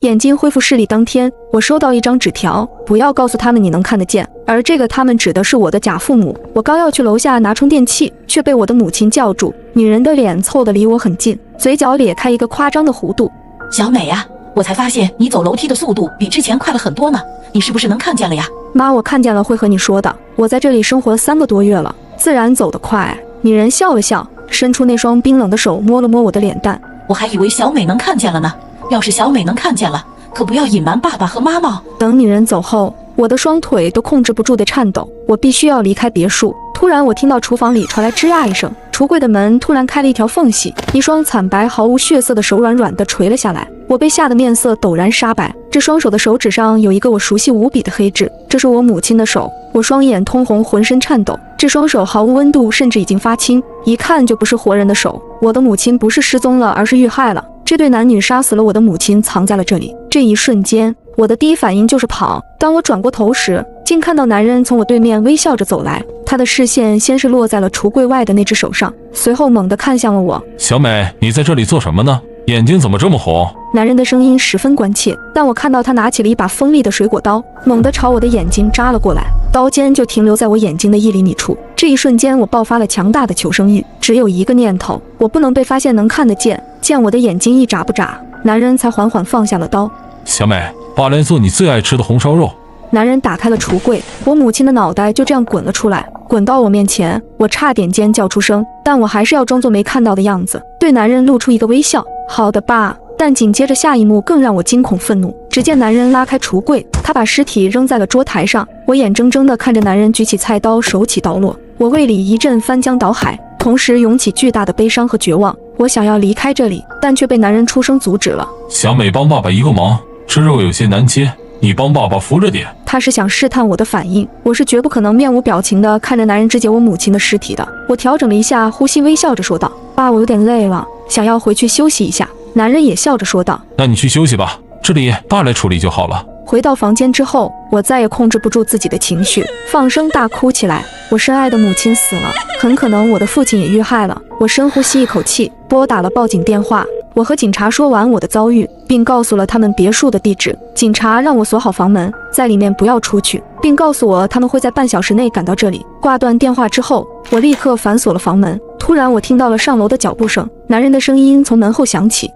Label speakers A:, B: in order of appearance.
A: 眼睛恢复视力当天，我收到一张纸条，不要告诉他们你能看得见，而这个他们指的是我的假父母。我刚要去楼下拿充电器，却被我的母亲叫住。女人的脸凑得离我很近，嘴角咧开一个夸张的弧度。
B: 小美呀，我才发现你走楼梯的速度比之前快了很多呢，你是不是能看见了呀？
A: 妈，我看见了，会和你说的。我在这里生活了3个多月了，自然走得快。女人笑了笑，伸出那双冰冷的手摸了摸我的脸蛋。
B: 我还以为小美能看见了呢，要是小美能看见了，可不要隐瞒爸爸和妈妈。
A: 等女人走后，我的双腿都控制不住的颤抖，我必须要离开别墅。突然我听到厨房里传来吱呀一声，橱柜的门突然开了一条缝隙，一双惨白毫无血色的手软软地垂了下来。我被吓得面色陡然煞白，这双手的手指上有一个我熟悉无比的黑痣，这是我母亲的手。我双眼通红，浑身颤抖，这双手毫无温度，甚至已经发青，一看就不是活人的手。我的母亲不是失踪了，而是遇害了。这对男女杀死了我的母亲，藏在了这里。这一瞬间，我的第一反应就是跑。当我转过头时，竟看到男人从我对面微笑着走来，他的视线先是落在了橱柜外的那只手上，随后猛地看向了我。
C: 小美，你在这里做什么呢？眼睛怎么这么红？
A: 男人的声音十分关切，但我看到他拿起了一把锋利的水果刀，猛地朝我的眼睛扎了过来，刀尖就停留在我眼睛的1厘米处。这一瞬间，我爆发了强大的求生欲，只有一个念头，我不能被发现能看得见。见我的眼睛一眨不眨，男人才缓缓放下了刀。
C: 小美，爸来做你最爱吃的红烧肉。
A: 男人打开了橱柜，我母亲的脑袋就这样滚了出来，滚到我面前，我差点尖叫出声，但我还是要装作没看到的样子，对男人露出一个微笑。好的，爸。但紧接着下一幕更让我惊恐愤怒，只见男人拉开橱柜，他把尸体扔在了桌台上，我眼睁睁地看着男人举起菜刀，手起刀落，我胃里一阵翻江倒海，同时涌起巨大的悲伤和绝望。我想要离开这里，但却被男人出声阻止了。
C: 小美，帮爸爸一个忙，这肉有些难切，你帮爸爸扶着点。
A: 他是想试探我的反应，我是绝不可能面无表情地看着男人肢解我母亲的尸体的。我调整了一下呼吸，微笑着说道：爸，我有点累了，想要回去休息一下。男人也笑着说道：
C: 那你去休息吧，这里爸来处理就好了。
A: 回到房间之后，我再也控制不住自己的情绪，放声大哭起来。我深爱的母亲死了，很可能我的父亲也遇害了。我深呼吸一口气，拨打了报警电话。我和警察说完我的遭遇，并告诉了他们别墅的地址。警察让我锁好房门，在里面不要出去，并告诉我他们会在半小时内赶到这里。挂断电话之后，我立刻反锁了房门。突然我听到了上楼的脚步声，男人的声音从门后响起。